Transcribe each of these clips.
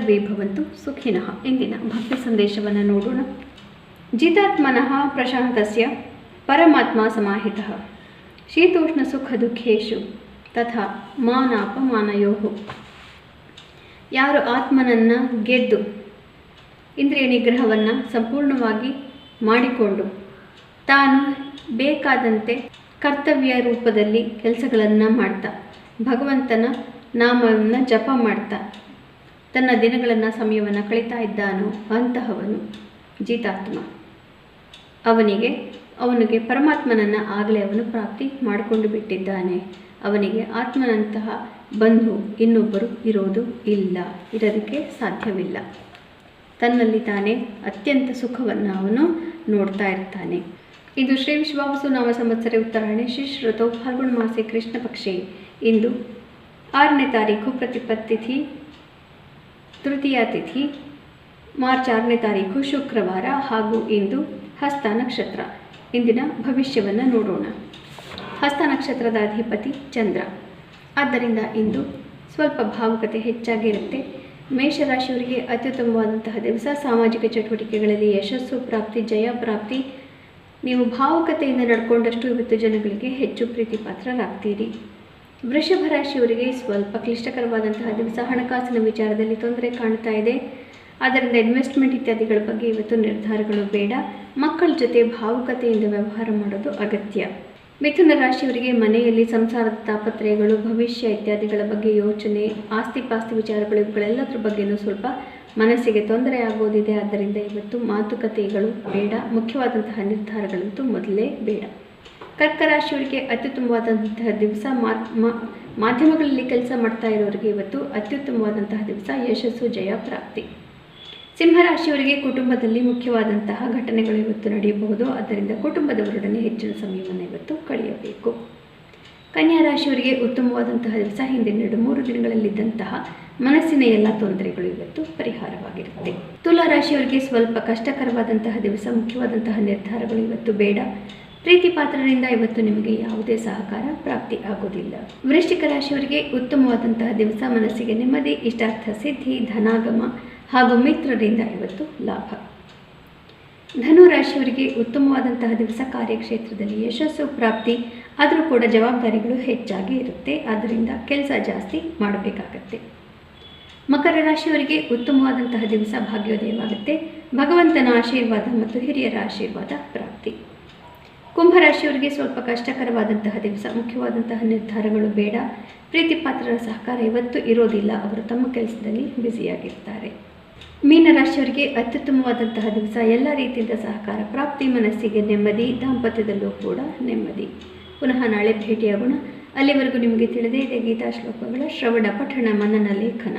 ಸರ್ವೇ ಭವಂತು ಸುಖಿನಃ. ಇಂದಿನ ಭಕ್ತಿ ಸಂದೇಶವನ್ನು ನೋಡೋಣ. ಜಿತಾತ್ಮನಃ ಪ್ರಶಾಂತಸ್ಯ ಪರಮಾತ್ಮ ಸಮಾಹಿತಃ ಶೀತೋಷ್ಣ ಸುಖ ದುಃಖೇಶು ತಥಾ ಮಾನಾಪಮಾನಯೋಃ. ಯಾರು ಆತ್ಮನನ್ನು ಗೆದ್ದು ಇಂದ್ರಿಯ ನಿಗ್ರಹವನ್ನು ಸಂಪೂರ್ಣವಾಗಿ ಮಾಡಿಕೊಂಡು ತಾನು ಬೇಕಾದಂತೆ ಕರ್ತವ್ಯ ರೂಪದಲ್ಲಿ ಕೆಲಸಗಳನ್ನು ಮಾಡ್ತಾ ಭಗವಂತನ ನಾಮವನ್ನು ಜಪ ಮಾಡ್ತಾ ತನ್ನ ದಿನಗಳನ್ನು ಸಮಯವನ್ನು ಕಳೀತಾ ಇದ್ದಾನೋ ಅಂತಹವನು ಜಿತಾತ್ಮ. ಅವನಿಗೆ ಪರಮಾತ್ಮನನ್ನು ಆಗಲೇ ಅವನು ಪ್ರಾಪ್ತಿ ಮಾಡಿಕೊಂಡು ಬಿಟ್ಟಿದ್ದಾನೆ. ಅವನಿಗೆ ಆತ್ಮನಂತಹ ಬಂಧು ಇನ್ನೊಬ್ಬರು ಇರೋದಕ್ಕೆ ಸಾಧ್ಯವಿಲ್ಲ. ತನ್ನಲ್ಲಿ ತಾನೇ ಅತ್ಯಂತ ಸುಖವನ್ನು ಅವನು ನೋಡ್ತಾ ಇರ್ತಾನೆ. ಇದು ಶ್ರೀ ವಿಶ್ವಾವಸು ನಾಮ ಸಂವತ್ಸರ ಉತ್ತರಾಯಣೆ ಶ್ರೀ ಶ್ರುತೌ ಫಾಲ್ಗುಣ ಮಾಸೆ ಕೃಷ್ಣ ಪಕ್ಷೆ. ಇಂದು 6ನೇ ತಾರೀಕು ಪ್ರತಿಪತ್ ತಿಥಿ, ತೃತೀಯ ತಿಥಿ ಮಾರ್ಚ್ 6ನೇ ತಾರೀಕು ಶುಕ್ರವಾರ ಹಾಗೂ ಇಂದು ಹಸ್ತ ನಕ್ಷತ್ರ. ಇಂದಿನ ಭವಿಷ್ಯವನ್ನು ನೋಡೋಣ. ಹಸ್ತ ನಕ್ಷತ್ರದ ಅಧಿಪತಿ ಚಂದ್ರ. ಆದ್ದರಿಂದ ಇಂದು ಸ್ವಲ್ಪ ಭಾವುಕತೆ ಹೆಚ್ಚಾಗಿರುತ್ತೆ. ಮೇಷರಾಶಿಯವರಿಗೆ ಅತ್ಯುತ್ತಮವಾದಂತಹ ದಿವಸ. ಸಾಮಾಜಿಕ ಚಟುವಟಿಕೆಗಳಲ್ಲಿ ಯಶಸ್ಸು ಪ್ರಾಪ್ತಿ, ಜಯ ಪ್ರಾಪ್ತಿ. ನೀವು ಭಾವುಕತೆಯಿಂದ ನಡ್ಕೊಂಡಷ್ಟು ಇವತ್ತು ಜನಗಳಿಗೆ ಹೆಚ್ಚು ಪ್ರೀತಿ ಪಾತ್ರರಾಗ್ತೀರಿ. ವೃಷಭ ರಾಶಿಯವರಿಗೆ ಸ್ವಲ್ಪ ಕ್ಲಿಷ್ಟಕರವಾದಂತಹ ದಿವಸ. ಹಣಕಾಸಿನ ವಿಚಾರದಲ್ಲಿ ತೊಂದರೆ ಕಾಣ್ತಾ ಇದೆ. ಆದ್ದರಿಂದ ಇನ್ವೆಸ್ಟ್ಮೆಂಟ್ ಇತ್ಯಾದಿಗಳ ಬಗ್ಗೆ ಇವತ್ತು ನಿರ್ಧಾರಗಳು ಬೇಡ. ಮಕ್ಕಳ ಜೊತೆ ಭಾವುಕತೆಯಿಂದ ವ್ಯವಹಾರ ಮಾಡೋದು ಅಗತ್ಯ. ಮಿಥುನ ರಾಶಿಯವರಿಗೆ ಮನೆಯಲ್ಲಿ ಸಂಸಾರದ ತಾಪತ್ರಯಗಳು, ಭವಿಷ್ಯ ಇತ್ಯಾದಿಗಳ ಬಗ್ಗೆ ಯೋಚನೆ, ಆಸ್ತಿ ವಿಚಾರಗಳು ಇವುಗಳೆಲ್ಲದರ ಬಗ್ಗೆಯೂ ಸ್ವಲ್ಪ ಮನಸ್ಸಿಗೆ ತೊಂದರೆ ಆಗೋದಿದೆ. ಆದ್ದರಿಂದ ಇವತ್ತು ಮಾತುಕತೆಗಳು ಬೇಡ. ಮುಖ್ಯವಾದಂತಹ ನಿರ್ಧಾರಗಳಂತೂ ಮೊದಲೇ ಬೇಡ. ಕರ್ಕ ರಾಶಿಯವರಿಗೆ ಅತ್ಯುತ್ತಮವಾದಂತಹ ದಿವಸ. ಮಾಧ್ಯಮಗಳಲ್ಲಿ ಕೆಲಸ ಮಾಡ್ತಾ ಇರೋರಿಗೆ ಇವತ್ತು ಅತ್ಯುತ್ತಮವಾದಂತಹ ದಿವಸ. ಯಶಸ್ಸು, ಜಯ ಪ್ರಾಪ್ತಿ. ಸಿಂಹರಾಶಿಯವರಿಗೆ ಕುಟುಂಬದಲ್ಲಿ ಮುಖ್ಯವಾದಂತಹ ಘಟನೆಗಳು ಇವತ್ತು ನಡೆಯಬಹುದು. ಆದ್ದರಿಂದ ಕುಟುಂಬದವರೊಡನೆ ಹೆಚ್ಚಿನ ಸಮಯವನ್ನು ಇವತ್ತು ಕಳೆಯಬೇಕು. ಕನ್ಯಾ ರಾಶಿಯವರಿಗೆ ಉತ್ತಮವಾದಂತಹ ದಿವಸ. ಹಿಂದಿನ 2-3 ದಿನಗಳಲ್ಲಿದ್ದಂತಹ ಮನಸ್ಸಿನ ಎಲ್ಲ ತೊಂದರೆಗಳು ಇವತ್ತು ಪರಿಹಾರವಾಗಿರುತ್ತೆ. ತುಲಾ ರಾಶಿಯವರಿಗೆ ಸ್ವಲ್ಪ ಕಷ್ಟಕರವಾದಂತಹ ದಿವಸ. ಮುಖ್ಯವಾದಂತಹ ನಿರ್ಧಾರಗಳು ಇವತ್ತು ಬೇಡ. ಪ್ರೀತಿ ಪಾತ್ರರಿಂದ ಇವತ್ತು ನಿಮಗೆ ಯಾವುದೇ ಸಹಕಾರ ಪ್ರಾಪ್ತಿ ಆಗೋದಿಲ್ಲ. ವೃಶ್ಚಿಕ ರಾಶಿಯವರಿಗೆ ಉತ್ತಮವಾದಂತಹ ದಿವಸ. ಮನಸ್ಸಿಗೆ ನೆಮ್ಮದಿ, ಇಷ್ಟಾರ್ಥ ಸಿದ್ಧಿ, ಧನಾಗಮ ಹಾಗೂ ಮಿತ್ರರಿಂದ ಇವತ್ತು ಲಾಭ. ಧನು ರಾಶಿಯವರಿಗೆ ಉತ್ತಮವಾದಂತಹ ದಿವಸ. ಕಾರ್ಯಕ್ಷೇತ್ರದಲ್ಲಿ ಯಶಸ್ಸು ಪ್ರಾಪ್ತಿ. ಆದರೂ ಕೂಡ ಜವಾಬ್ದಾರಿಗಳು ಹೆಚ್ಚಾಗಿ ಇರುತ್ತೆ. ಆದ್ದರಿಂದ ಕೆಲಸ ಜಾಸ್ತಿ ಮಾಡಬೇಕಾಗತ್ತೆ. ಮಕರ ರಾಶಿಯವರಿಗೆ ಉತ್ತಮವಾದಂತಹ ದಿವಸ. ಭಾಗ್ಯೋದಯವಾಗುತ್ತೆ. ಭಗವಂತನ ಆಶೀರ್ವಾದ ಮತ್ತು ಹಿರಿಯರ ಆಶೀರ್ವಾದ ಪ್ರಾಪ್ತಿ. ಕುಂಭರಾಶಿಯವರಿಗೆ ಸ್ವಲ್ಪ ಕಷ್ಟಕರವಾದಂತಹ ದಿವಸ. ಮುಖ್ಯವಾದಂತಹ ನಿರ್ಧಾರಗಳು ಬೇಡ. ಪ್ರೀತಿ ಪಾತ್ರರ ಸಹಕಾರ ಇವತ್ತು ಇರೋದಿಲ್ಲ. ಅವರು ತಮ್ಮ ಕೆಲಸದಲ್ಲಿ ಬ್ಯುಸಿಯಾಗಿರ್ತಾರೆ. ಮೀನರಾಶಿಯವರಿಗೆ ಅತ್ಯುತ್ತಮವಾದಂತಹ ದಿವಸ. ಎಲ್ಲ ರೀತಿಯಿಂದ ಸಹಕಾರ ಪ್ರಾಪ್ತಿ. ಮನಸ್ಸಿಗೆ ನೆಮ್ಮದಿ. ದಾಂಪತ್ಯದಲ್ಲೂ ಕೂಡ ನೆಮ್ಮದಿ. ಪುನಃ ನಾಳೆ ಭೇಟಿಯಾಗೋಣ. ಅಲ್ಲಿವರೆಗೂ ನಿಮಗೆ ತಿಳಿದೇ ಇದೆ ಗೀತಾ ಶ್ಲೋಕಗಳ ಶ್ರವಣ, ಪಠಣ, ಮನನ, ಲೇಖನ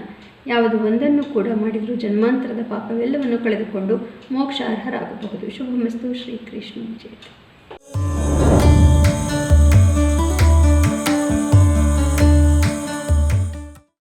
ಯಾವುದು ಒಂದನ್ನು ಕೂಡ ಮಾಡಿದರೂ ಜನ್ಮಾಂತರದ ಪಾಪವೆಲ್ಲವನ್ನು ಕಳೆದುಕೊಂಡು ಮೋಕ್ಷಾರ್ಹರಾಗಬಹುದು. ಶುಭಮಸ್ತು. ಶ್ರೀಕೃಷ್ಣ ಜಯತೆ.